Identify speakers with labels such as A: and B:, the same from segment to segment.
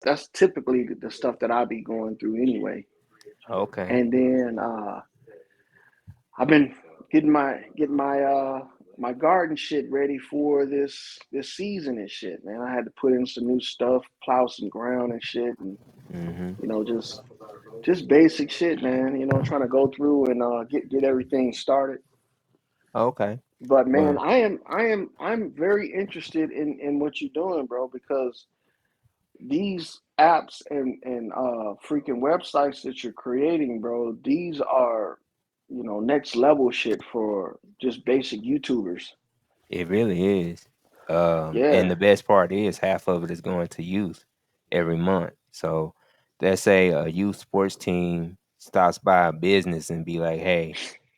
A: That's typically the stuff that I be going through anyway.
B: Okay.
A: And then I've been getting my garden shit ready for this season and shit, man. I had to put in some new stuff, plow some ground and shit, and
B: Mm-hmm.
A: you know just basic shit, man. You know, trying to go through and get everything started.
B: Okay.
A: But man,
B: Well,
A: I'm very interested in what you're doing, bro, because these apps and freaking websites that you're creating, bro, these are, next level shit for just basic YouTubers.
B: it really is. And
A: Yeah.
B: the best part is half of it is going to youth every month. So let's say a youth sports team stops by a business and be like, "Hey,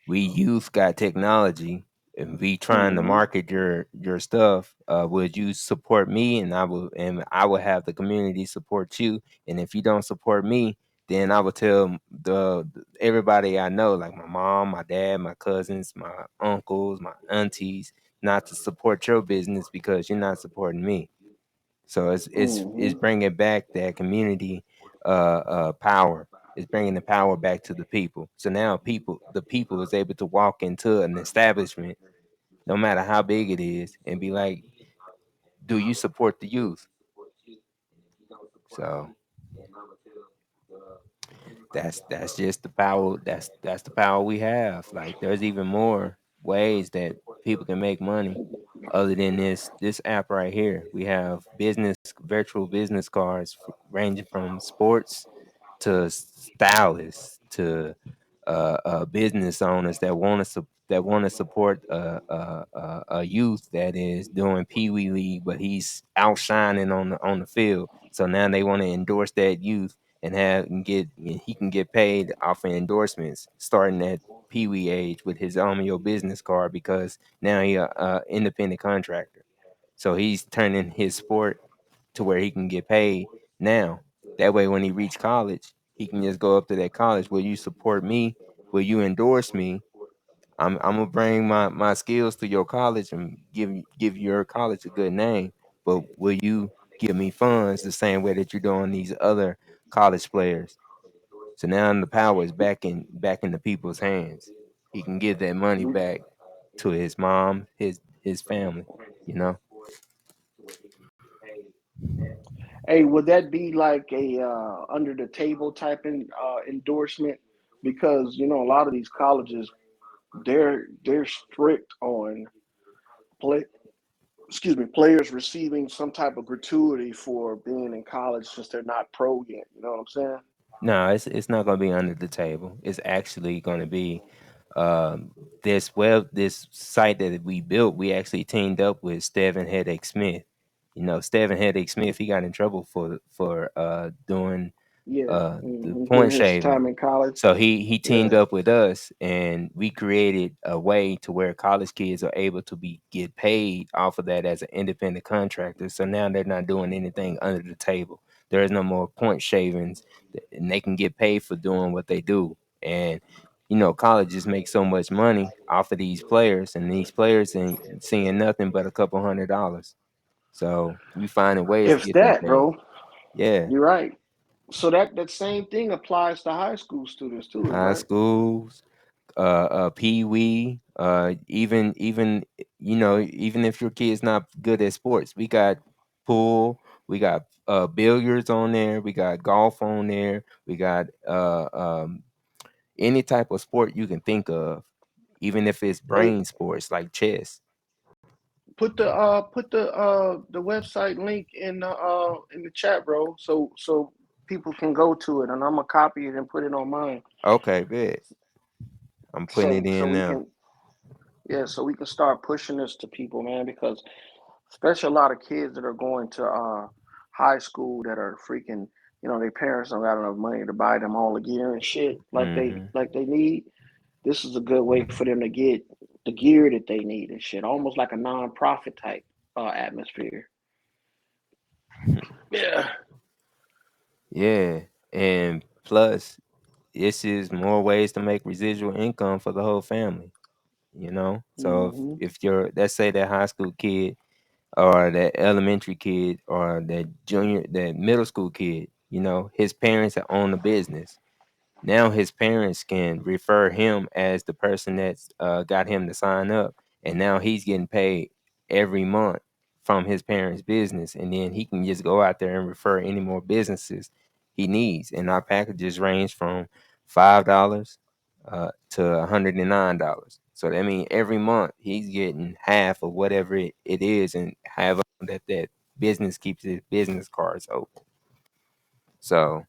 B: we youth got technology and we trying to
A: Mm-hmm.
B: market your stuff. Would you support me? And I will have the community support you. And if you don't support me, then I will tell everybody I know, like my mom, my dad, my cousins, my uncles, my aunties, not to support your business because you're not supporting me." So it's
A: Mm-hmm.
B: bringing back that community power. It's bringing the power back to the people. So now the people is able to walk into an establishment, no matter how big it is, and be like, "Do you support the youth?" So that's just the power. That's the power we have. Like there's even more ways that people can make money other than this app right here. We have virtual business cards ranging from sports to stylists to business owners that want to support a youth that is doing Pee Wee League, but he's outshining on the field. So now they want to endorse that youth and he can get paid off of endorsements starting at Pee Wee age with his your business card because now he a independent contractor. So he's turning his sport to where he can get paid now. That way, when he reach college, he can just go up to that college. Will you support me? Will you endorse me? I'm gonna bring my skills to your college and give your college a good name. But will you give me funds the same way that you're doing these other college players? So now the power is back in the people's hands. He can give that money back to his mom, his family. You know.
A: Hey, would that be like a under the table type endorsement? Because a lot of these colleges, they're strict on play. Excuse me, players receiving some type of gratuity for being in college since they're not pro yet. You know what I'm saying?
B: No, it's not going to be under the table. It's actually going to be this site that we built. We actually teamed up with Steven Headache Smith. You know, Steven Headache Smith. He got in trouble for doing
A: Yeah.
B: the
A: During
B: point
A: his
B: shaving.
A: time in college.
B: So he teamed
A: Yeah.
B: up with us, and we created a way to where college kids are able to be get paid off of that as an independent contractor. So now they're not doing anything under the table. There is no more point shavings, and they can get paid for doing what they do. And colleges make so much money off of these players, and these players ain't seeing nothing but a couple $100. So we finding ways to
A: If
B: get them
A: that,
B: paid.
A: bro,
B: Yeah.
A: you're right. So that same thing applies to high school students too,
B: High
A: right?
B: schools, Pee Wee, even even if your kid's not good at sports, we got pool, we got billiards on there, we got golf on there, we got any type of sport you can think of, even if it's
A: Hey,
B: brain sports like chess.
A: put the website link in the chat, bro, so people can go to it, and I'm gonna copy it and put it on mine,
B: Okay, good. I'm putting it
A: so
B: in
A: we
B: now.
A: can yeah, so we can start pushing this to people, man, because especially a lot of kids that are going to high school that are freaking, their parents don't got enough money to buy them all the gear and shit
B: Hmm.
A: like they need. This is a good way for them to get the gear that they need and shit, almost like a non-profit type atmosphere. Yeah.
B: Yeah, and plus, this is more ways to make residual income for the whole family. So
A: Hmm.
B: if you're, let's say that high school kid, or that elementary kid or that middle school kid. You know, his parents own a business. Now his parents can refer him as the person that's got him to sign up, and now he's getting paid every month from his parents' business, and then he can just go out there and refer any more businesses he needs. And our packages range from $5 to $109. So that means every month he's getting half of whatever it is, and have that business keeps his business cards open. So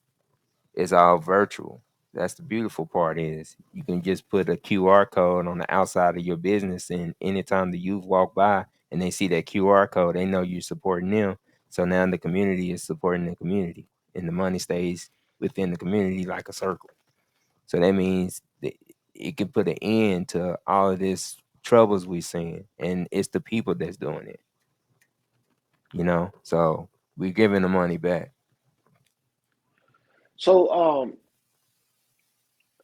B: it's all virtual. That's the beautiful part is you can just put a QR code on the outside of your business, and anytime the youth walk by and they see that QR code, they know you're supporting them. So now the community is supporting the community, and the money stays within the community like a circle. So that means that it can put an end to all of this troubles we're seeing, and it's the people that's doing it. So we're giving the money back.
A: So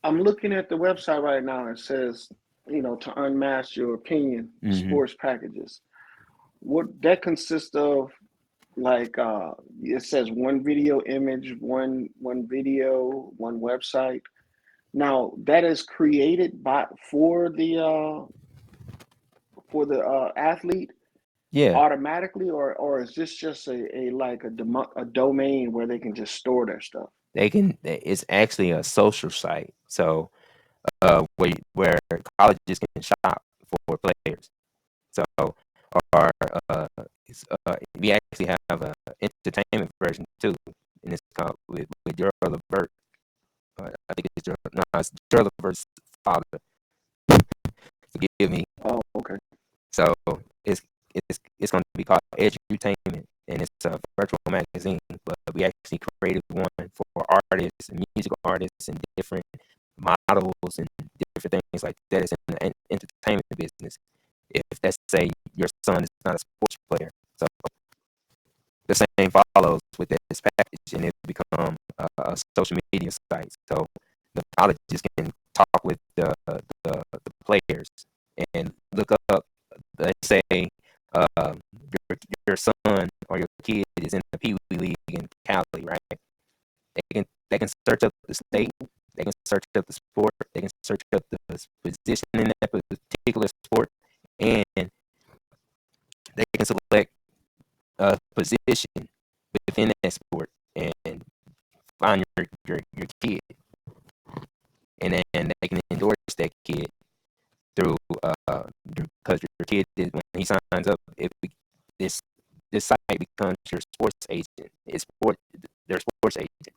A: I'm looking at the website right now. It says, to unmask your opinion,
B: Hmm.
A: sports packages. What that consists of, like it says one video image, one video, one website. Now that is created by for the athlete
B: Yeah,
A: automatically, or is this just a domain where they can just store their stuff?
B: they can. It's actually a social site. So where colleges can shop for players. So or we actually have a entertainment version too, and it's called with Gerald Levert. I think it's Gerald. No, it's Gerald Levert's father. Forgive me.
A: Oh, okay.
B: So it's it's going to be called Edutainment, and it's a virtual magazine. But we actually created one for artists and musical artists and different models and different things like that. It's in the entertainment business. If let's say your son is not a sports player, so the same follows with this package, and it become a social media site. So the colleges can talk with the players and look up. Let's say your son or your kid is in the Pee Wee League in Cali, right? They can search up the state, they can search up the sport, they can search up the position in that particular sport, and they can select a position within that sport and find your kid, and then they can endorse that kid through because your kid is, when he signs up, this this site becomes your sports agent. It's their sports agent,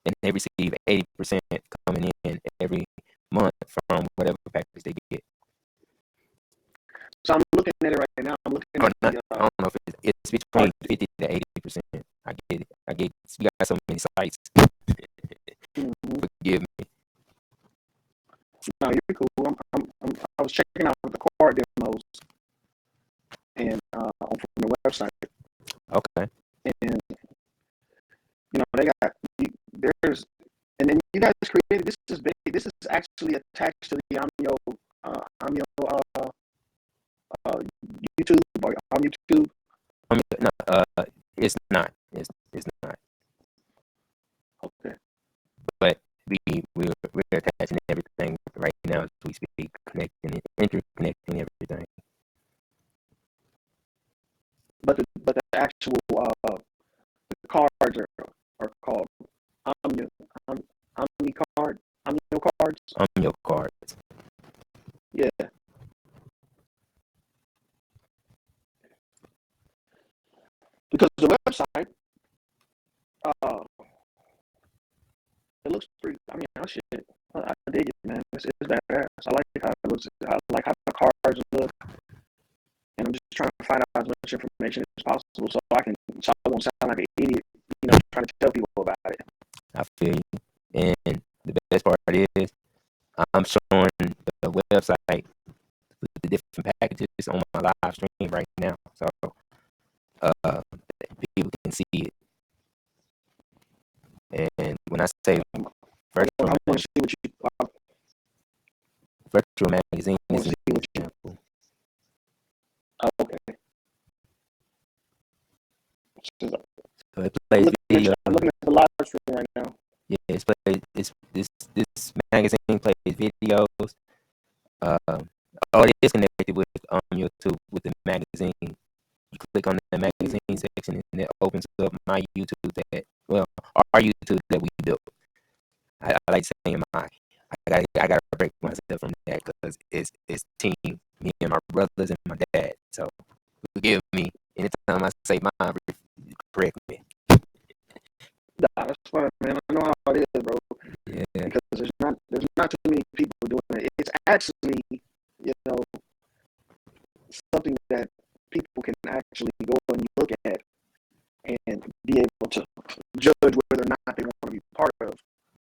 B: and they receive 80% coming in every month from whatever package they get.
A: So I'm looking at it right now. I'm looking
B: Or
A: at
B: not,
A: the
B: I don't know if it's between
A: part.
B: 50 to 80%. I get it. We got so many sites.
A: Mhm.
B: Forgive me.
A: No, you're cool. I was checking out the card demos and from the website,
B: Okay.
A: and they got there's and then you guys created this is big. This is actually attached to the I'm your uh, YouTube or on YouTube.
B: No, it's not. It's not.
A: Okay.
B: But we're attaching everything right now as we speak, connecting it, interconnecting everything.
A: But the actual the cards are called I'm your I'm Omni card. Omni cards.
B: On your cards.
A: Yeah. Because the website, uh, it looks pretty. I mean, shit. I dig it, man. It's badass. I like how it looks. I like how the cards look, and I'm just trying to find out as much information as possible so I won't sound like an idiot, trying to tell people about it.
B: I feel you. And the best part is I'm showing the website with the different packages on my live stream right now. So uh, people can see it. And when I say virtual
A: I want to see what you.
B: virtual magazine
A: I
B: is
A: want to
B: an
A: see what you.
B: example.
A: Oh, okay.
B: It plays video.
A: I'm looking at the live stream right now.
B: Yeah, this magazine plays videos. It is connected with YouTube with the magazine. You click on the magazine section and it opens up my YouTube our YouTube that we built. I like saying I gotta break myself from that because it's team, me and my brothers and my dad. So forgive me anytime I say mine. Correct me.
A: Nah, that's fine, man. I know how it is, bro.
B: Yeah.
A: Because there's not too many people doing it. It's actually, you know, something that people can actually go and look at and be able to judge whether or not they want to be part of.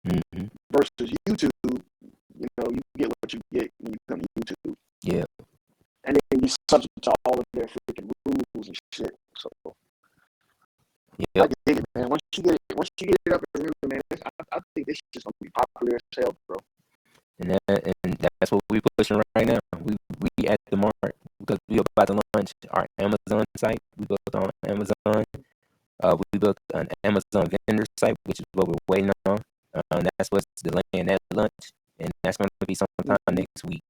B: Mm-hmm.
A: Versus YouTube, you get what you get when you come to YouTube.
B: Yeah.
A: And then you subject to all of their freaking rules and shit. So
B: yep.
A: I get it, man. Once you get it up and running, man, I think this shit's gonna be popular as hell, bro.
B: And that's what we're pushing right now. We at the mark because we about to launch our Amazon site. We built on Amazon. We built an Amazon vendor site, which is what we're waiting on. That's what's delaying that launch, and that's going to be sometime next week.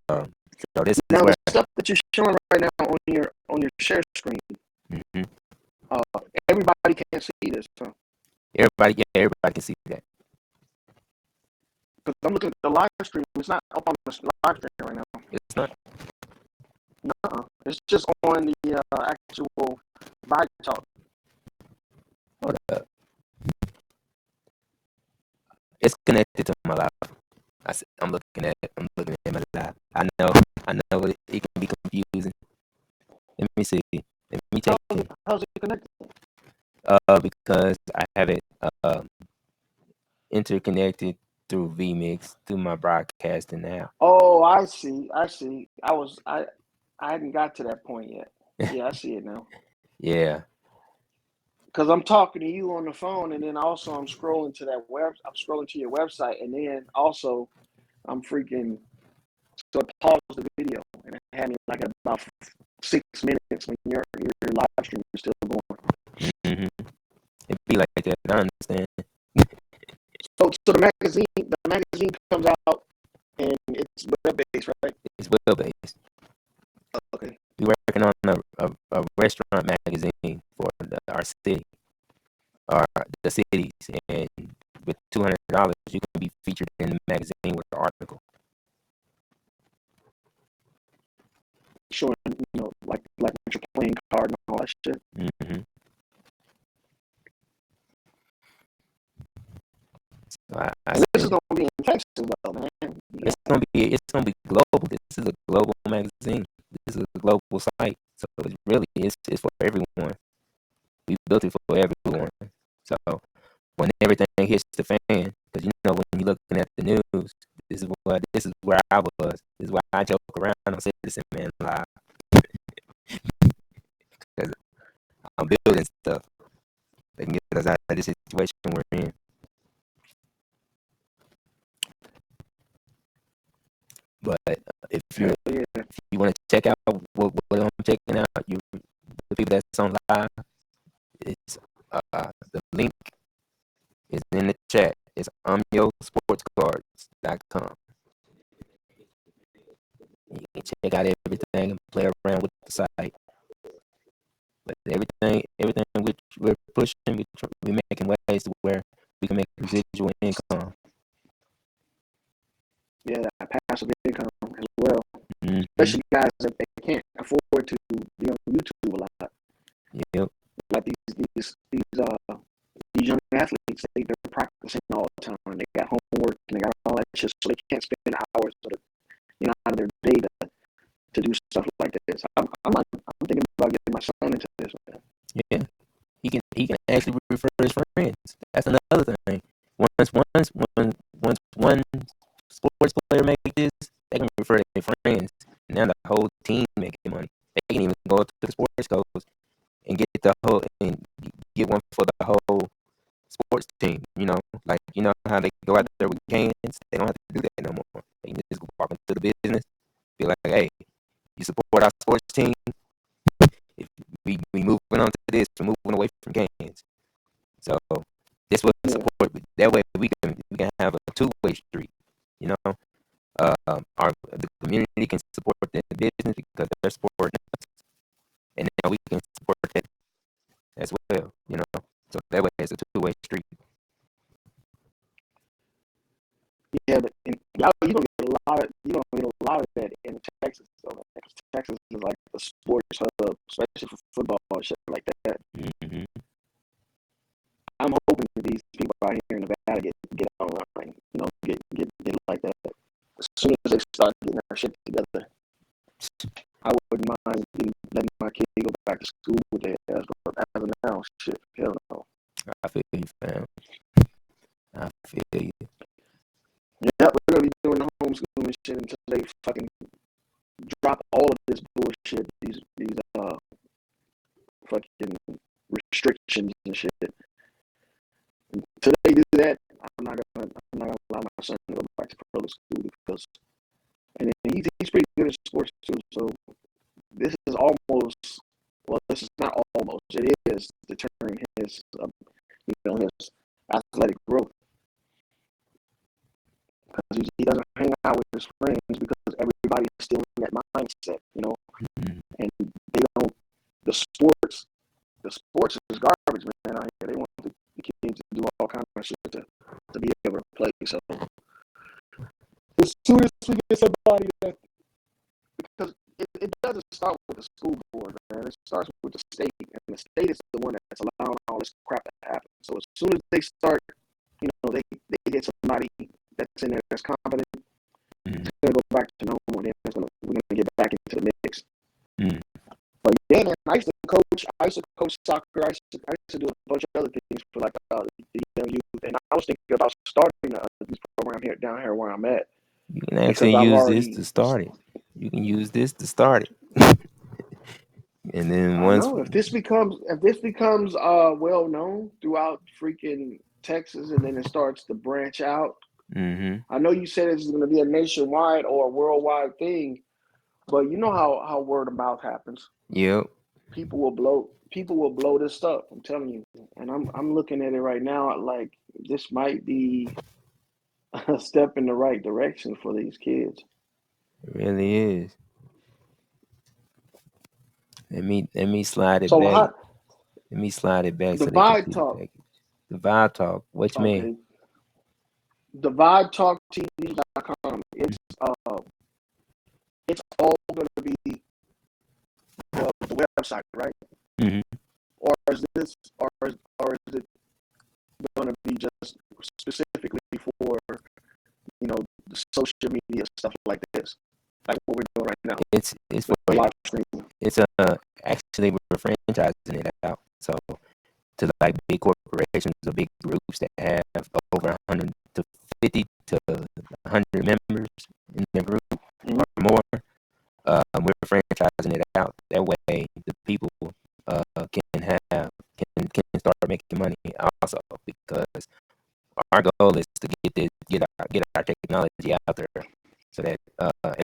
B: So this
A: now
B: is where
A: the stuff that you're showing right now on your share screen.
B: Mm-hmm.
A: Everybody can't see this, huh?
B: Everybody can see that.
A: Because I'm looking at the live stream. It's not up on the live stream right now.
B: It's not.
A: No, it's just on the actual VibeTalk.
B: Hold up. It's connected to my live. I'm looking at my live. I know it can be confusing. Let me see. Let me check it.
A: How's it connected?
B: Because I have it interconnected through vMix through my broadcasting now.
A: Oh, I see. I hadn't got to that point yet. Yeah, I see it now.
B: Yeah.
A: Because I'm talking to you on the phone, and then also I'm scrolling to I'm scrolling to your website, and then also I'm freaking. So it paused the video, and it had me like about 6 minutes when your live stream is still going.
B: Mm-hmm. It be like that. I understand.
A: So the magazine comes out, and it's web based, right?
B: It's web based.
A: Okay.
B: We're working on a restaurant magazine for our city, or the cities, and with $200, you can be featured in the magazine with the article.
A: Showing, like with your playing card and all that shit.
B: Mm-hmm. So
A: this is gonna be in Texas, though, man.
B: It's gonna be global. This is a global magazine. This is a global site. So it's for everyone. We built it for everyone. So when everything hits the fan, because when you're looking at the news, this is where I was. This is why I joke around on Citizen Man Live because I'm building stuff that can get us out of this situation we're in. But if you want to check out what I'm checking out, the people that's on live, it's the link is in the chat. It's amyosportscards.com. You can check out everything and play around with the site. But everything which we're pushing, we're making ways to where we can make residual income.
A: Yeah, that passive income as well.
B: Mm-hmm.
A: Especially guys that they can't afford to be on YouTube a lot.
B: Yep.
A: Like these young athletes, they're practicing all the time. They got homework and they got all that shit, so they can't spend hours out of their day to do stuff like this. I'm thinking about getting my son into this, man.
B: Yeah, he can actually refer his friends. That's another thing. Once one sports player make this, they can refer their friends. Now the whole team making money. They can even go to the sports coach and get one for the whole sports team. Like how they go out there with cans. They don't have to do that no more. They can just walk into the business, be like, hey, you support our sports team. If we moving on to this, we're moving away from games. So this will
A: Yeah.
B: support. That way we can have a two-way street. You know, the community can support the business because they're supporting us, and then we can support them as well. You know, so that way it's a two-way street.
A: Yeah, but y'all, you don't get a lot of that in Texas. So Texas is like a sports hub, especially for football and shit like that.
B: Mm-hmm.
A: I'm hoping that these people out here in Nevada get online, get like that. As soon as they start getting their shit together, I wouldn't mind letting my kid go back to school with their ass. But as of now, shit, hell no.
B: I feel you, fam. I feel you.
A: Yeah, we're gonna be doing the homeschooling shit until they fucking drop all of this bullshit. These fucking restrictions and shit. Until they do that, I'm not gonna allow my son to go back to public school because, and he's pretty good at sports too. So this is almost, well, this is not almost. It is deterring his athletic growth because he doesn't hang out with his friends because everybody's still in that mindset,
B: Mm-hmm.
A: and they don't. The sports, the sports is garbage, man. Out here, they want the kids to do all kinds of shit to be able to play. So as soon as we get somebody that, because it doesn't start with the school board, man. It starts with the state, and the state is the one that's allowing all this crap to happen. So as soon as they start, they get somebody that's in there that's competent,
B: Mm-hmm.
A: it's gonna go back to normal, and then we're gonna get back into the mix.
B: Mm-hmm.
A: But yeah, man, I used to coach soccer. I used to do a bunch of other things for like the young youth, and I was thinking about starting a youth program down here where I'm at
B: You can actually
A: because I've
B: use this
A: already.
B: to start it. You can use this to start it. And then
A: I
B: once,
A: know if this becomes well known throughout freaking Texas, and then it starts to branch out.
B: mm-hmm.
A: I know you said it's going to be a nationwide or a worldwide thing, but you know how word of mouth happens.
B: Yep.
A: People will blow this up. I'm telling you, and I'm looking at it right now. Like this might be a step in the right direction for these kids.
B: It really is. Let me slide it
A: So
B: back.
A: how
B: Let me slide it back
A: the
B: so they can
A: Vibe
B: see the
A: Talk?
B: package. The Vibe Talk. What you mean?
A: Okay, the VibeTalkTV.com. It's all going to be the website, right?
B: Mm-hmm.
A: Or is it going to be just specifically for the social media stuff like this, like what we're doing right now
B: It's
A: with
B: for
A: live streaming?
B: it's actually we're franchising it out. So to like big corporations or big groups that have over 100 to 50 to 100 members in their group
A: Mm-hmm.
B: or more, we're franchising it out. That way, the people can start making money also because our goal is to get our technology out there so that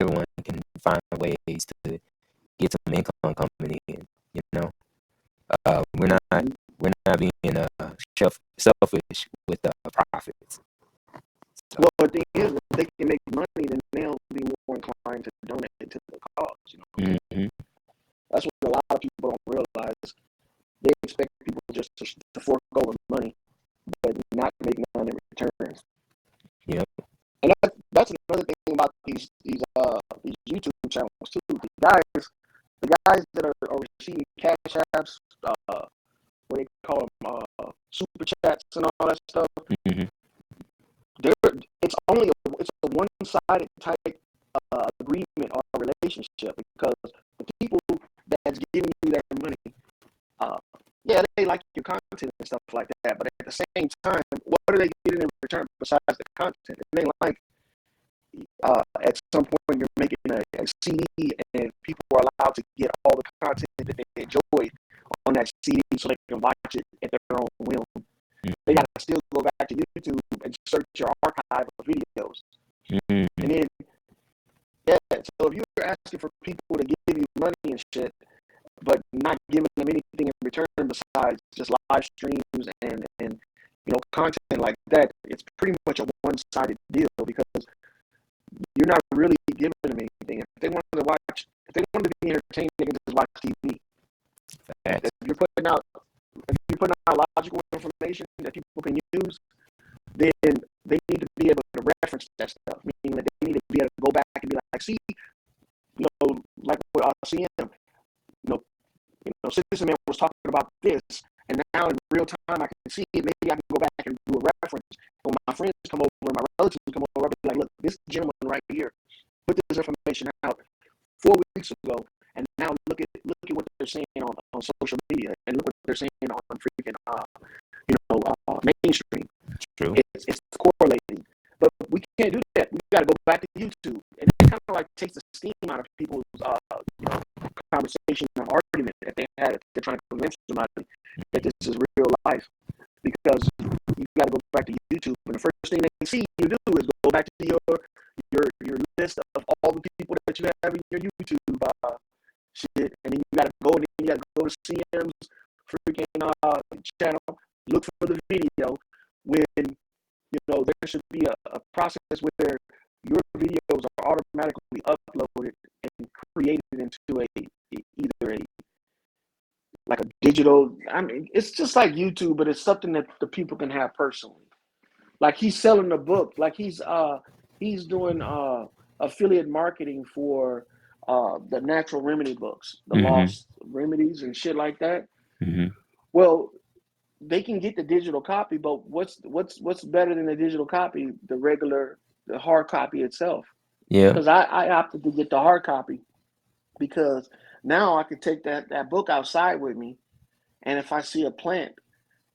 B: everyone can find ways to get some income coming in. You know, we're not being selfish with the profits. So,
A: Well, the thing is, if they can make money, then they'll be more inclined to donate to the cause.
B: mm-hmm.
A: That's what a lot of people don't realize. They expect people just to fork over money, but not make none in return.
B: Yep.
A: And that's another thing about these YouTube channels too. The guys that are receiving cash apps, what they call them, super chats and all that stuff.
B: Mm-hmm.
A: It's a one-sided type agreement or relationship because the people that's giving you their money, uh, yeah, they like your content and stuff like that. But at the same time, what are they getting in return besides the content? And they like at some point you're making a CD and people are allowed to get all the content that they enjoy on that CD so they can watch it at their own will. They got to still go back to YouTube and search your archive of videos.
B: Mm-hmm.
A: And then, yeah, so if you're asking for people to give you money and shit, but not giving them anything in return besides just live streams and content like that, it's pretty much a one-sided deal because you're not really giving them anything. If they wanted to be entertained, they can just watch TV. If
B: Facts.
A: you're putting out logical information that people can use, then they need to be able to reference that stuff. Meaning that they need to be able to go back and be like, see, like with CM, Citizen Man was talking about this, and now in real time I can see it. Maybe I can go back and do a reference. When my friends come over, my relatives come over, I'll be like, look, this gentleman right here put this information out 4 weeks ago, and now look at what they're saying on social media, and look what they're saying on freaking mainstream.
B: True.
A: It's correlating, but we can't do that. We got to go back to YouTube, and it kind of like takes the steam out of people's conversation or argument that they had if they're trying to convince somebody that this is real life, because you got to go back to YouTube, and the first thing they see you do is go back to your list of all the people that you have in your YouTube shit, and then you got to go and then you got to go to CM's freaking channel, look for the video when there should be a process where your videos are automatically uploaded and created into either a like a digital. I mean, it's just like YouTube, but it's something that the people can have personally. Like he's selling a book, like he's doing affiliate marketing for the natural remedy books, the
B: Mm-hmm.
A: lost remedies and shit like that.
B: Mm-hmm.
A: Well, they can get the digital copy, but what's better than the digital copy? The hard copy itself.
B: Yeah.
A: Because I opted to get the hard copy because now I can take that book outside with me, and if I see a plant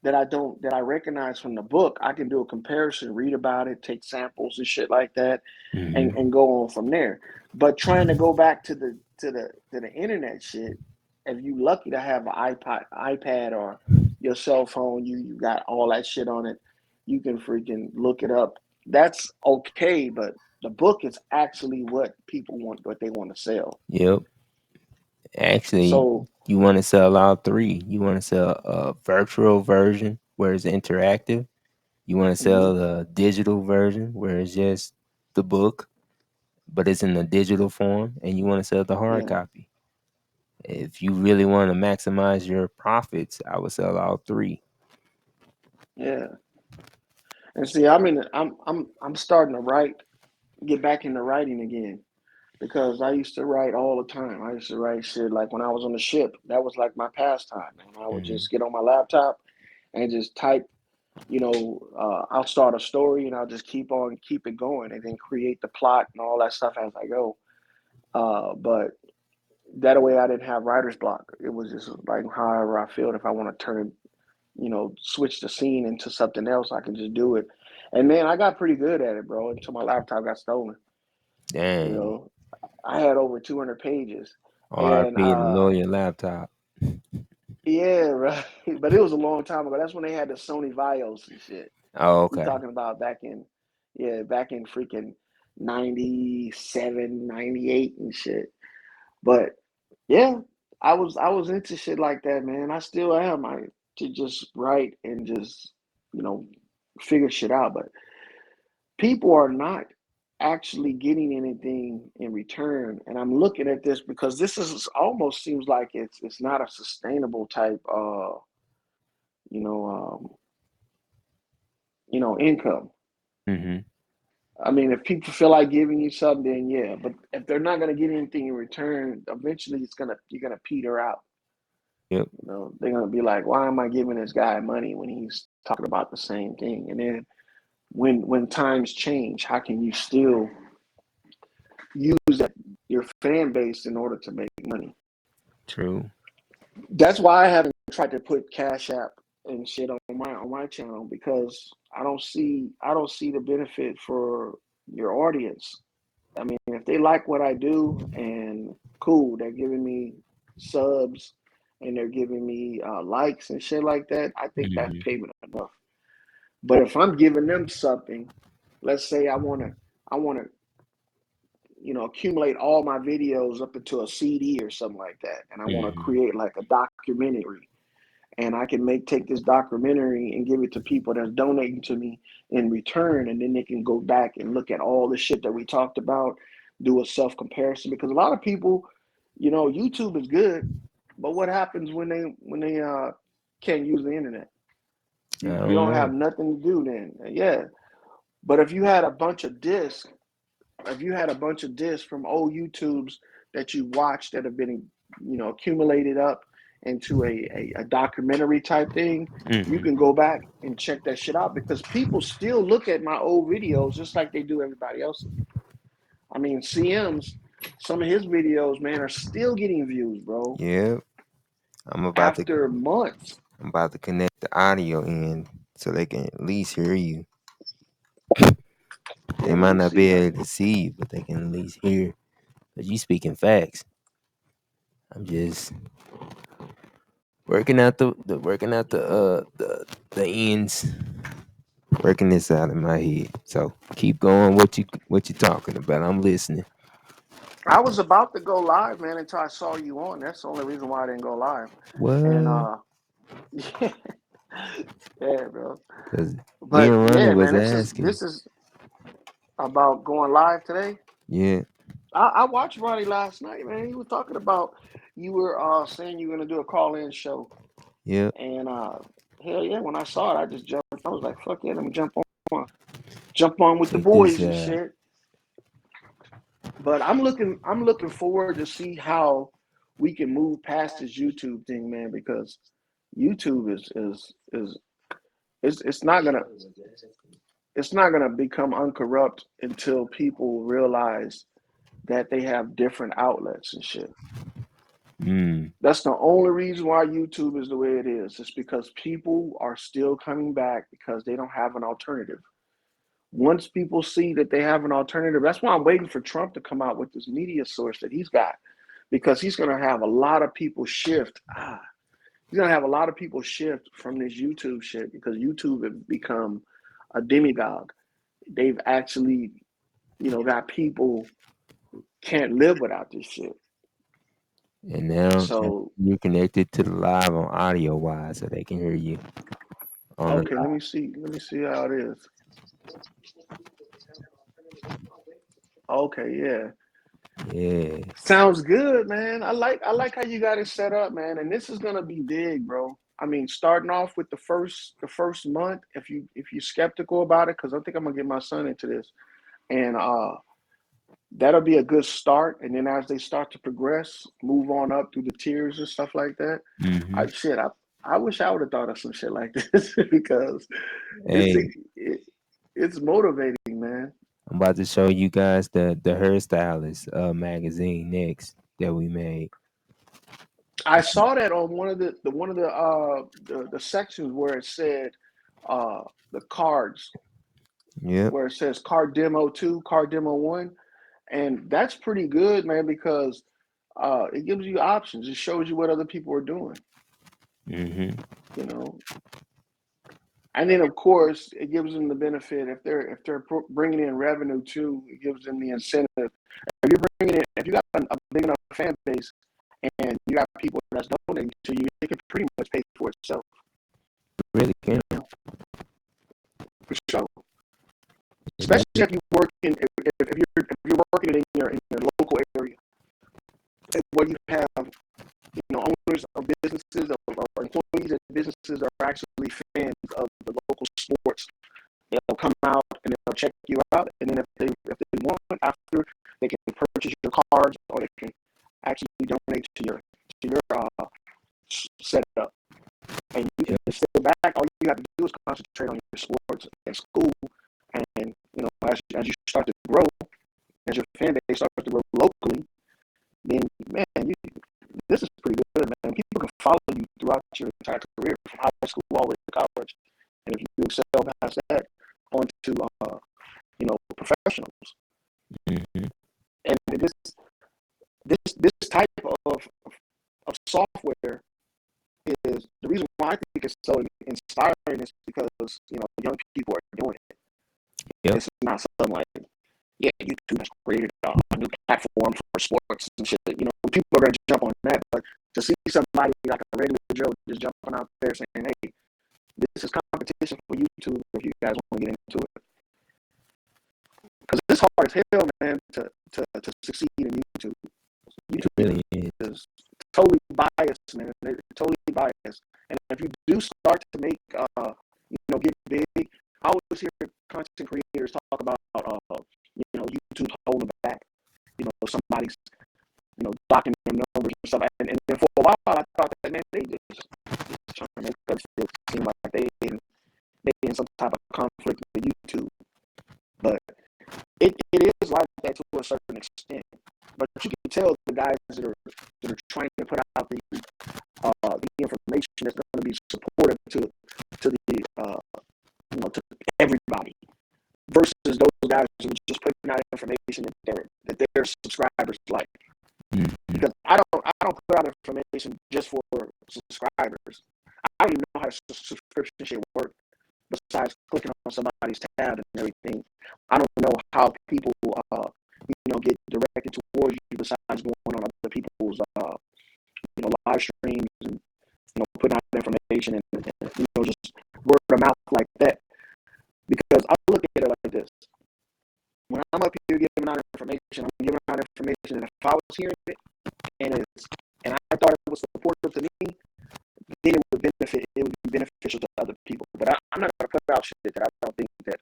A: that I recognize from the book, I can do a comparison, read about it, take samples and shit like that,
B: Mm-hmm.
A: and go on from there. But trying to go back to the internet shit, if you lucky to have an iPad or your cell phone, you got all that shit on it, you can freaking look it up. That's okay, but the book is actually what people want, what they want to sell.
B: Yep. Actually,
A: So
B: you want to sell all three. You want to sell a virtual version where it's interactive. You want to
A: mhm,
B: sell the digital version where it's just the book, but it's in the digital form, and you want to sell the hard
A: yeah,
B: copy. If you really want to maximize your profits, I would sell all three.
A: yeah. And see, I'm starting to get back into writing again because I used to write all the time. I used to write shit like when I was on the ship. That was like my pastime, man. I would
B: Hmm.
A: just get on my laptop and just type. I'll start a story and I'll just keep it going, and then create the plot and all that stuff as I go. But that way, I didn't have writer's block. It was just like however I feel. If I want to switch the scene into something else, I can just do it. And man, I got pretty good at it, bro, until my laptop got stolen. You
B: Dang.
A: know, I had over 200 pages, and
B: RP the lawyer laptop.
A: yeah, right. But it was a long time ago. That's when they had the Sony Vios and shit.
B: Oh,
A: You
B: okay.
A: talking about back in freaking 97, 98 and shit. But yeah, I was into shit like that, man. I still am. I to just write and just, you know, figure shit out. But people are not actually getting anything in return. And I'm looking at this because this is almost seems like it's not a sustainable type you know, income.
B: Hmm.
A: I mean, if people feel like giving you something, then yeah. But if they're not gonna get anything in return, eventually you're gonna peter out.
B: Yep.
A: They're gonna be like, why am I giving this guy money when he's talking about the same thing? And then when times change, how can you still use your fan base in order to make money?
B: True.
A: That's why I haven't tried to put Cash App and shit on my channel because I don't see the benefit for your audience. I mean, if they like what I do and cool, they're giving me subs and they're giving me likes and shit like that, I think that's
B: Hmm.
A: payment enough. But if I'm giving them something, let's say I wanna accumulate all my videos up into a CD or something like that, and I want to
B: Hmm.
A: create like a documentary, and I can take this documentary and give it to people that's donating to me in return, and then they can go back and look at all the shit that we talked about, do a self comparison. Because a lot of people, YouTube is good, but what happens when they can't use the internet?
B: I
A: You
B: don't
A: don't have
B: know.
A: nothing to do then. Yeah, but if you had a bunch of discs, if you had a bunch of discs from old YouTubes that you watched that have been, accumulated up into a documentary type thing, you
B: Hmm.
A: can go back and check that shit out because people still look at my old videos just like they do everybody else's. I mean, CM's, some of his videos, man, are still getting views, bro,
B: Yep. I'm about to
A: after months.
B: I'm about to connect the audio in so they can at least hear you.
A: Yeah,
B: They
A: let
B: might
A: me
B: not
A: see.
B: be able to see you, but they can at least hear. Cause you speaking facts. I'm just working out the ends, working this out in my head. So keep going. What you talking about? I'm listening.
A: I was about to go live, man, until I saw you on. That's the only reason why I didn't go live. And
B: What?
A: yeah, yeah, bro.
B: Cause me
A: But
B: and Ronnie
A: yeah,
B: was
A: man, this is
B: asking.
A: this is about going live today.
B: Yeah.
A: I watched Ronnie last night, man. He was talking about you were saying you were gonna do a call-in show,
B: Yep.
A: and hell yeah, when I saw it, I just jumped. I was like, fuck yeah, let me jump on with the
B: Check this
A: boys and
B: out.
A: shit. But I'm looking forward to see how we can move past this YouTube thing, man, because YouTube is it's not gonna become uncorrupt until people realize that they have different outlets and shit.
B: Mm.
A: That's the only reason why YouTube is the way it is. It's because people are still coming back because they don't have an alternative. Once people see that they have an alternative, that's why I'm waiting for Trump to come out with this media source that he's got, because he's going to have a lot of people shift. He's going to have a lot of people shift from this YouTube shit because YouTube has become a demagogue. They've actually, got people can't live without this shit.
B: And now
A: So,
B: you're connected to the live on audio wise, so they can hear you on the
A: okay, let me see. Let me see how it is. Okay, yeah.
B: live. Yeah.
A: Sounds good, man. I like how you got it set up, man. And this is gonna be big, bro. I mean, starting off with the first month, if you're skeptical about it, because I think I'm gonna get my son into this, and that'll be a good start. And then as they start to progress, move on up through the tiers and stuff like that.
B: Hmm.
A: I wish I would have thought of some shit like this because it's
B: Hey,
A: it, it's motivating, man.
B: I'm about to show you guys the hairstylist magazine next that we made.
A: I saw that on one of the sections where it said uh the cards,
B: Yep.
A: where it says card demo 2, card demo 1, and that's pretty good, man, because it gives you options. It shows you what other people are doing,
B: Hmm.
A: you know. And then of course it gives them the benefit if they're bringing in revenue too. It gives them the incentive. If you got a big enough fan base and you got people that's donating to you, it can pretty much pay for itself,
B: Really can.
A: you know, for sure.
B: And that's
A: Especially if you work if you're working in your local area where you have owners of businesses or employees of businesses are actually fans of the local sports. They'll come out and they'll check you out, and then if they want after, they can purchase your cards or they can actually donate to your setup, and you can
B: yep.
A: sit back. All you have to do is concentrate on your sports at school, and as you start to grow, as your fan base starts to grow locally, then man, this is pretty good, man. People can follow you throughout your entire career, from high school all the way to college, and if you excel past that, onto professionals.
B: Hmm.
A: And this type of software is the reason why I think it's so inspiring is because young people are doing it.
B: Yep.
A: It's not something like, yeah, YouTube has created a new platform for sports and shit. People are gonna jump on that, but to see somebody like a regular Joe just jumping out there saying, "Hey, this is competition for YouTube if you guys want to get into it." Because it's hard as hell, man, to succeed in YouTube. YouTube
B: Really
A: is totally biased, man. They're totally biased. And if you do start to make, get big, I always hear content creators talk about, YouTube holding back. Somebody's, blocking their numbers and stuff. And then for a while, I thought that, man, they just trying to make us seem like they in some type of conflict with YouTube. But it is like that to a certain extent. But you can tell the guys that are trying to put out the information that's going to be supportive to the to everybody, versus those guys who are just putting out information that their subscribers like. Because I don't put out information just for subscribers. I don't even know how subscription shit works. Besides clicking on somebody's tab and everything, I don't know how people get directed towards you besides going on other people's live streams and putting out information and just word of mouth like that. Because I look at it like this: when I'm up here giving out information, I'm giving out information, and if I was hearing it and I thought it was supportive to me, then it would be beneficial to other people. But I'm not gonna put out shit that I don't think that,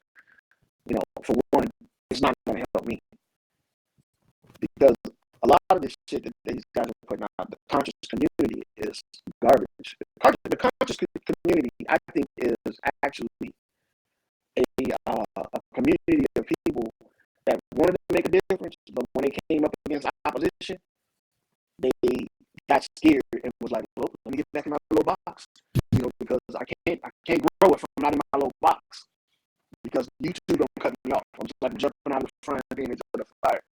A: for one, it's not gonna help me. Because a lot of this shit that these guys are putting out, the conscious community, is garbage. The conscious community, I think, is actually a community of people that wanted to make a difference, but when they came up against opposition, they got scared and was like, "Well, let me get back in my little box," because I can't grow if I'm not in my little box, because YouTube don't cut me off. I'm just like jumping out of the front being into the fire.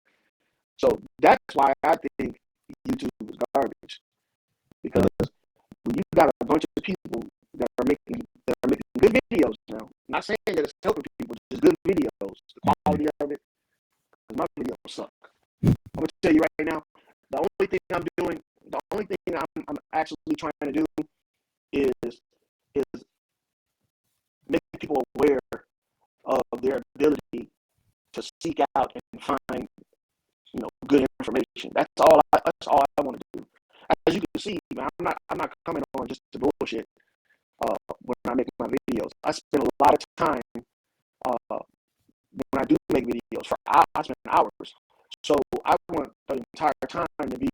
A: So that's why I think YouTube is garbage, because when you got a bunch of people that are making good videos now, not saying that it's helping people, just good videos, the quality of it, because my videos suck. I'm gonna tell you right now, the only thing I'm actually trying to do is make people aware of their ability to seek out and find good information. That's all I want to do. As you can see, man, I'm not coming on just to bullshit when I make my videos. I spend a lot of time when I do make videos. I spend hours. So I want the entire time to be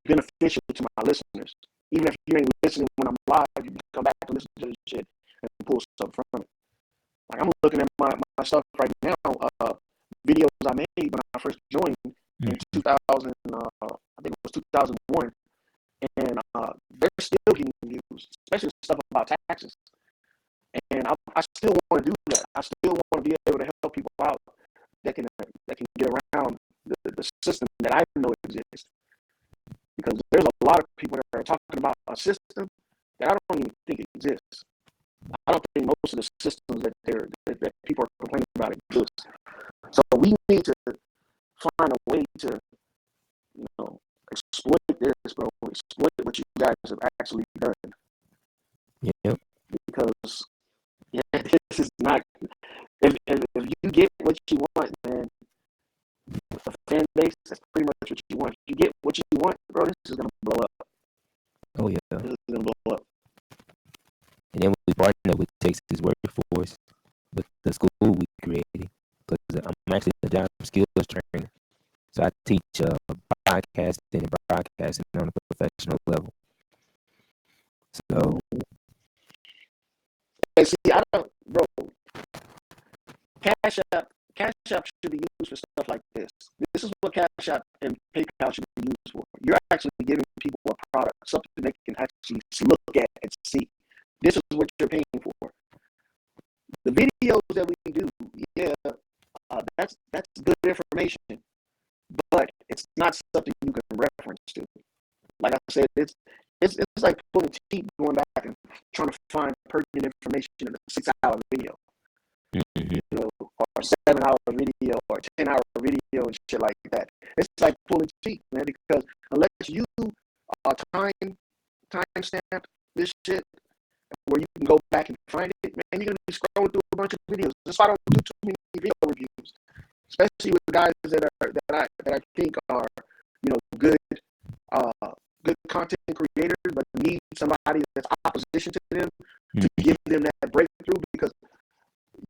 A: beneficial to my listeners. Even if you ain't listening when I'm live, you can come back and listen to this shit and pull stuff from it. Like, I'm looking at my stuff right now, videos I made when I first joined in 2000, I think it was 2001, and they're still getting views, especially stuff about taxes. And I still want to do that. I still want to be able to help people out that can get around the system that I know exists. Because there's a lot of people that are talking about a system that I don't even think exists. I don't think most of the systems that people are complaining about exist. So we need to find a way to, exploit this, bro. Exploit what you guys have actually done.
B: Yep.
A: Because this is not. If you get what you want, man, with the fan base, that's pretty much what you want. If you get what you want, bro, this is gonna blow up.
B: Oh yeah.
A: This is gonna blow up.
B: And then we partner with Texas Workforce with the school we created, because I'm actually a job skills trainer. So I teach podcasting and broadcasting on a professional level. So,
A: and see, I don't, bro. Cash App should be used for stuff like this. This is what Cash App and PayPal should be used for. You're actually giving people a product, something they can actually look at and see. This is what you're paying for. The videos that we do, that's good information, but it's not something you can reference to. Like I said, it's like pulling teeth, going back and trying to find pertinent information in a 6-hour video, or a 7-hour video, or a 10-hour video and shit like that. It's like pulling teeth, man. Because unless you timestamp this shit where you can go back and find it, man, you're gonna be scrolling through a bunch of videos. That's why I don't do too many video reviews, especially with guys that I think are, good good content creators, but need somebody that's opposition to them to give them that breakthrough, because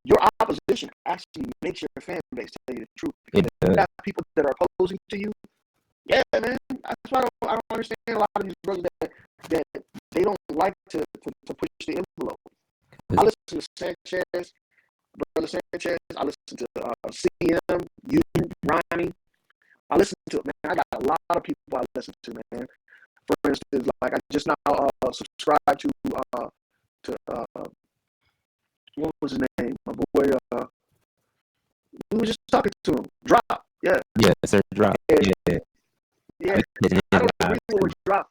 A: your opposition actually makes your fan base, to tell you the truth. Because you got people that are opposing to you. Yeah, man. That's why I don't understand a lot of these brothers that they don't like to push the envelope. I listen to Sanchez, Brother Sanchez. I listen to CM, you, Ronnie. I listen to it, man. I got a lot of people I listen to, man. For instance, like I just now subscribed to what was his name? My boy. We were just talking to him. Drop. Yeah.
B: Yeah, sir. Drop.
A: And,
B: yeah.
A: I don't agree with what Drop.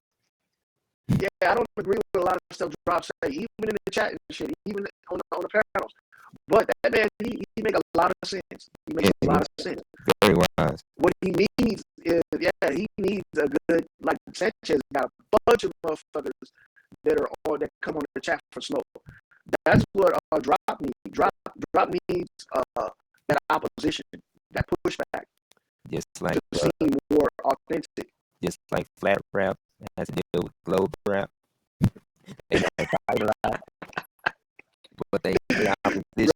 A: Yeah, I don't agree with a lot of stuff Drop say, even in the chat and shit, even on the panels. But that man, he make a lot of sense. He makes a lot of sense.
B: Very wise.
A: What he needs is, he needs a good, like Sanchez got a bunch of motherfuckers that come on the chat for smoke. That's what Drop needs. Drop needs that opposition, that pushback.
B: Just like
A: to seem more authentic.
B: Just like flat rap has to deal with globe rap. They might fight a lot, but they opposition.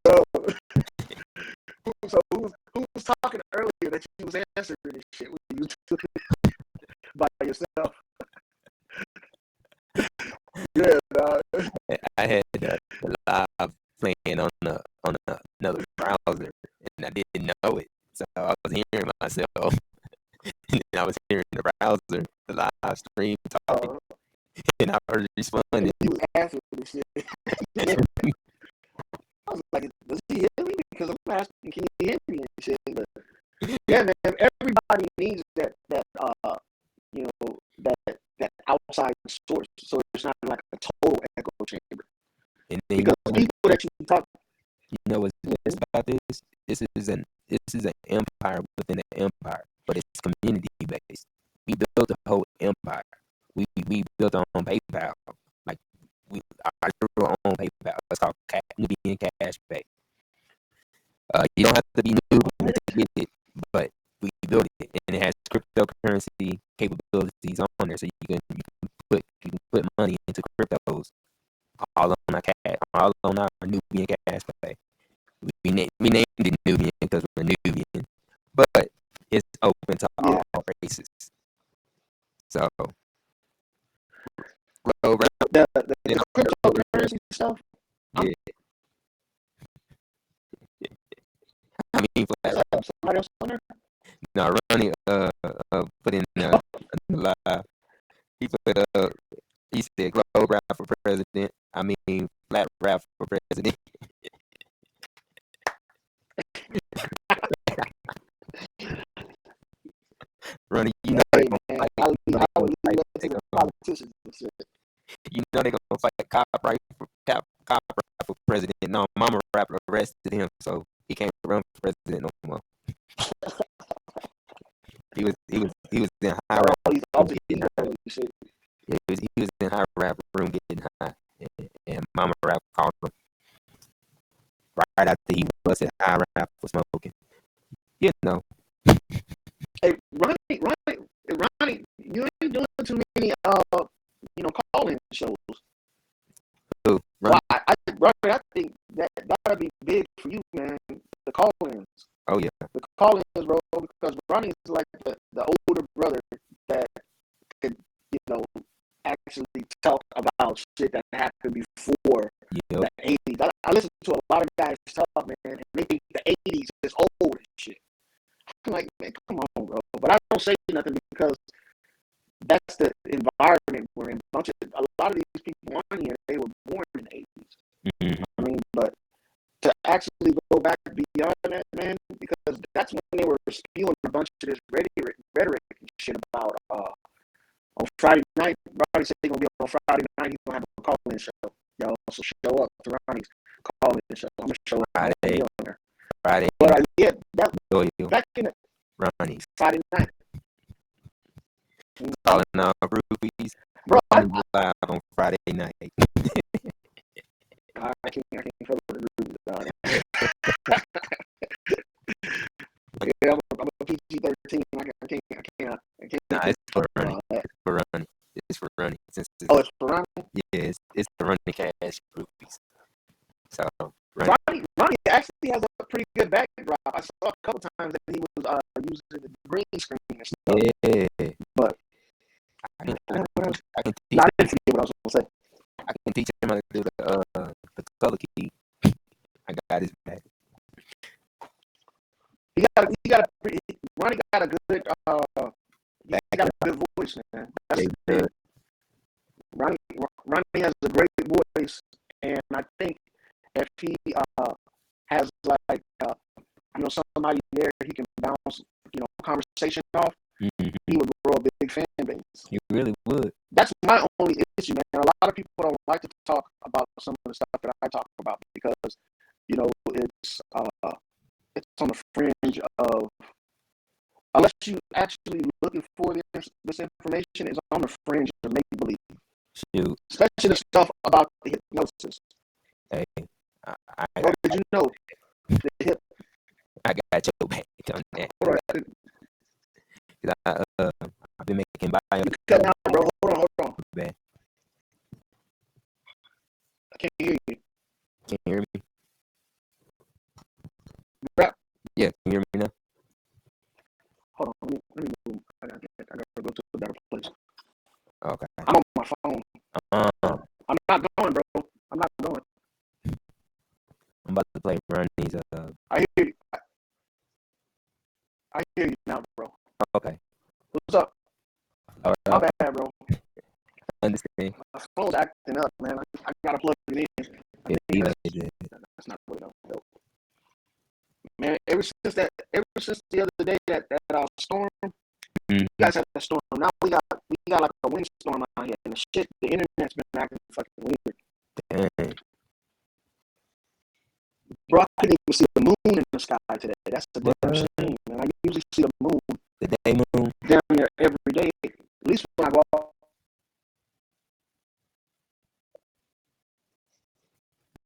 A: So who was talking earlier that you was answering this shit when you took it by yourself? Yeah, dog.
B: I had the live playing on another browser, and I didn't know it, so I was hearing myself, and I was hearing the browser, the live stream talking, and I was responding.
A: You was answering this shit. I was like, does he hear me? Because I'm asking, can you hear me and shit? But yeah, man, everybody needs that outside source, so it's not like a total echo chamber.
B: And then
A: because people that you talk,
B: what's best about this? This is an empire within an empire, but it's community based. We built a whole empire. We built our own PayPal. Like our own PayPal. It's called Nubian Cash Pay. You don't have to be Nubian to get it, but we built it, and it has cryptocurrency capabilities on there, so you can put money into cryptos, all on our Nubian Cash Pay. We named it Nubian because we're Nubian, but it's open to all races. So,
A: the cryptocurrency stuff.
B: Yeah. I mean,
A: somebody else on there?
B: No, Ronnie put in the live. He put he said globe rap for president. I mean flat rap for president. Ronnie, you know they gonna fight. You know they gonna fight cop right for president. No, Mama Rap arrested him, so he can't run for president no more. He was in high rap. He was in high rap room getting high, and Mama Rap called him right after he busted high rap for smoking. You know.
A: Hey, Ronnie, you ain't doing too many call-in shows.
B: Who?
A: Well, I think that'd be big for you, man. The call-ins.
B: Oh yeah.
A: The call-ins, bro, because Ronnie's like the older brother that could, actually talk about shit that happened before the 80s. I listen to a lot of guys talk, man, and they think the 80s is old and shit. I'm like, man, come on, bro. But I don't say nothing because that's the environment we're in. A lot of these people on here, they were born in the 80s.
B: Mm-hmm.
A: I mean, but to actually go back beyond that, man, because that's when they were spewing a bunch of this rhetoric and shit about on Friday night. Ronnie said he's gonna be on Friday night. He's gonna have a call-in show. Y'all also show up to Ronnie's call-in show. I'm gonna show up Friday. On there. Friday. But that back in the
B: Ronnie's
A: Friday night.
B: calling out groupies.
A: Bro,
B: Running live on Friday night.
A: I can't fuck with the group. Yeah, I'm a PG-13. I can't.
B: Nah, it's for running. It's for running. It's for running.
A: Oh, it's for running?
B: Yeah, it's the running cash groupies. So
A: Ronnie actually has a pretty good backdrop. I saw a couple times that he was using the green screen and stuff.
B: yeah,
A: But
B: I can teach.
A: I didn't forget what I was gonna say.
B: I can teach him how to do the color key. I got his back.
A: Ronnie got a good he got a good voice, man. That's the thing. Ronnie has a great voice, and I think if he has like somebody there he can bounce conversation off, he would grow a big fan base.
B: He really would.
A: That's my only issue, man. A lot of people don't like to talk about some of the stuff that I talk about because it's on the fringe of, unless you actually looking for this information, is on the fringe of make believe.
B: Shoot.
A: Especially the stuff about the hypnosis.
B: Hey,
A: Bro, did you know the hip?
B: I got your back on that. I've been making bio.
A: Cut out, bro. Hold on.
B: Bad.
A: I can't hear you.
B: Can you hear me?
A: Rap.
B: Yeah, can you hear me now?
A: Hold on, let me move. I gotta go to a better place.
B: Okay.
A: I'm on my phone. I'm not going, bro. I'm not going.
B: I'm about to play Ronnie's.
A: I hear you. I hear you now, bro.
B: Okay.
A: What's up?
B: All right.
A: My bad, bro.
B: Understand.
A: My phone's acting up, man. I gotta plug it in. That's not really dope. Man, ever since the other day that storm, you guys had that storm. Now we got like a windstorm out here, and the internet's been acting fucking weird.
B: Dang.
A: Bro, I couldn't even see the moon in the sky today. That's the damn shame, man. I usually see the moon,
B: the day moon,
A: down there every day. At least when I go out.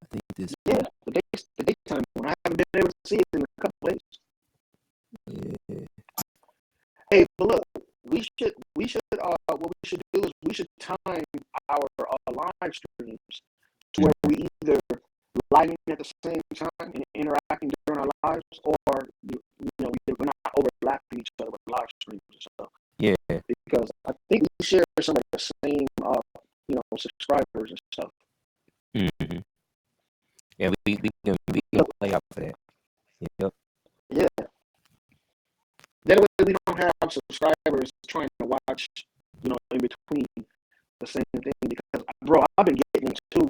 B: I think this.
A: Yeah, the daytime when I haven't been able to see it in a couple days.
B: Yeah.
A: Hey, but look, we should what we should do is we should time our live streams to where we either live at the same time and interacting during our lives, or we're not overlapping each other with live streams and stuff.
B: Yeah.
A: Because I think we share some of the same subscribers and stuff.
B: Mm-hmm. Yeah, we can play off of that. Yep.
A: Yeah. That way we don't have subscribers trying to watch, in between the same thing. Because, bro, I've been getting into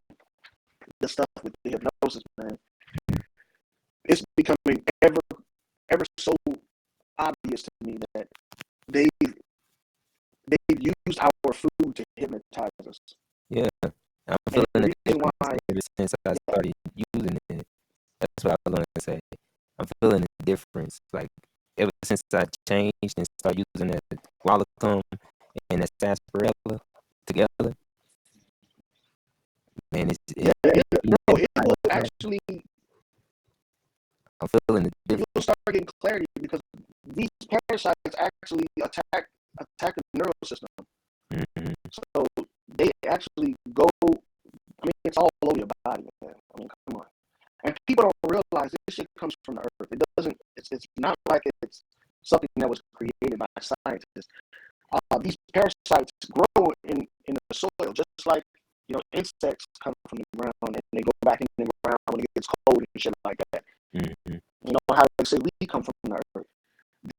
A: the stuff with the hypnosis, man. It's becoming ever so obvious to me that they've used our food to hypnotize us.
B: Yeah, I'm feeling the difference ever since I started using it. That's what I was gonna say. I'm feeling the difference. Like ever since I changed and started using that WallStreet and that sarsaparilla together, man,
A: actually.
B: I'm feeling the difference.
A: You'll start getting clarity because these parasites actually attack the nervous system.
B: Mm-hmm.
A: So they actually go. I mean, it's all over your body, man. I mean, come on. And people don't realize this shit comes from the earth. It doesn't. It's not like it's something that was created by scientists. These parasites grow in the soil, just like insects come from the ground and they go back in the ground when it gets cold and shit like that.
B: Mm-hmm.
A: You know how they say we come from the earth.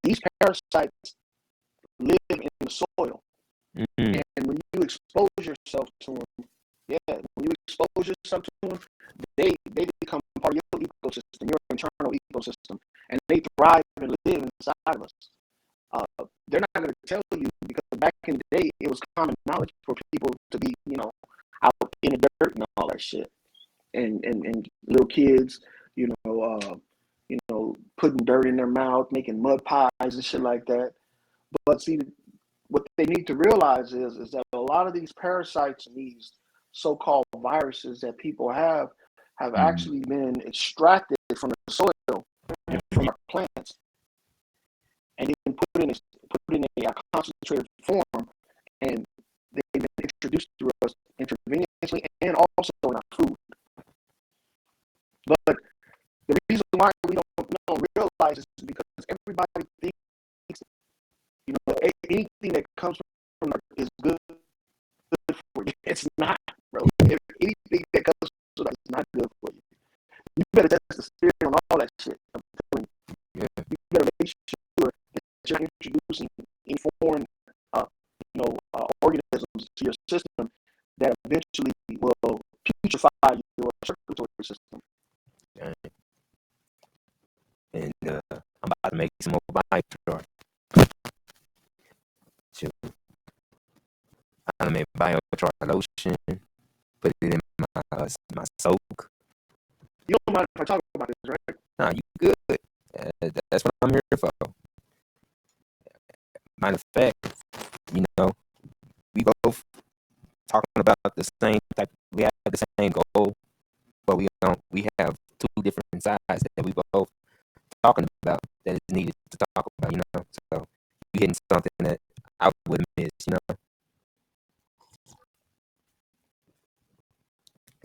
A: These parasites live in the soil, and when you expose yourself to them, they become part of your ecosystem, your internal ecosystem, and they thrive and live inside of us. They're not going to tell you because back in the day, it was common knowledge for people to be, out in the dirt and all that shit, and little kids, putting dirt in their mouth, making mud pies and shit like that. But see, what they need to realize is that a lot of these parasites and these so-called viruses that people have
B: Mm.
A: actually been extracted from the soil and from our plants, and then put in a concentrated form, and they've been introduced to us intravenously and also in our food. But the reason why we don't realize is because everybody thinks, anything that comes from is good for you. It's not, bro. If anything that comes from is not good for you. You better test the spirit on all that shit. I'm telling you.
B: Yeah.
A: You better make sure that you're introducing any foreign, organisms to your system that eventually will putrefy your circulatory system.
B: Yeah. And I'm about to make some more biochar. Shoot. I made biochar lotion. Put it in my soak.
A: You don't mind if I talk about this, right?
B: Nah, you good. That's what I'm here for. Matter of fact, we both talking about the same type. We have the same goal, but we have two different sides that we both talking about that is needed to talk about. So you hitting something that I would have missed.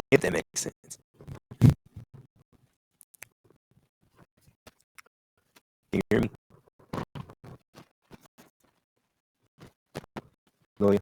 B: If that makes sense. Can you hear me, Loya?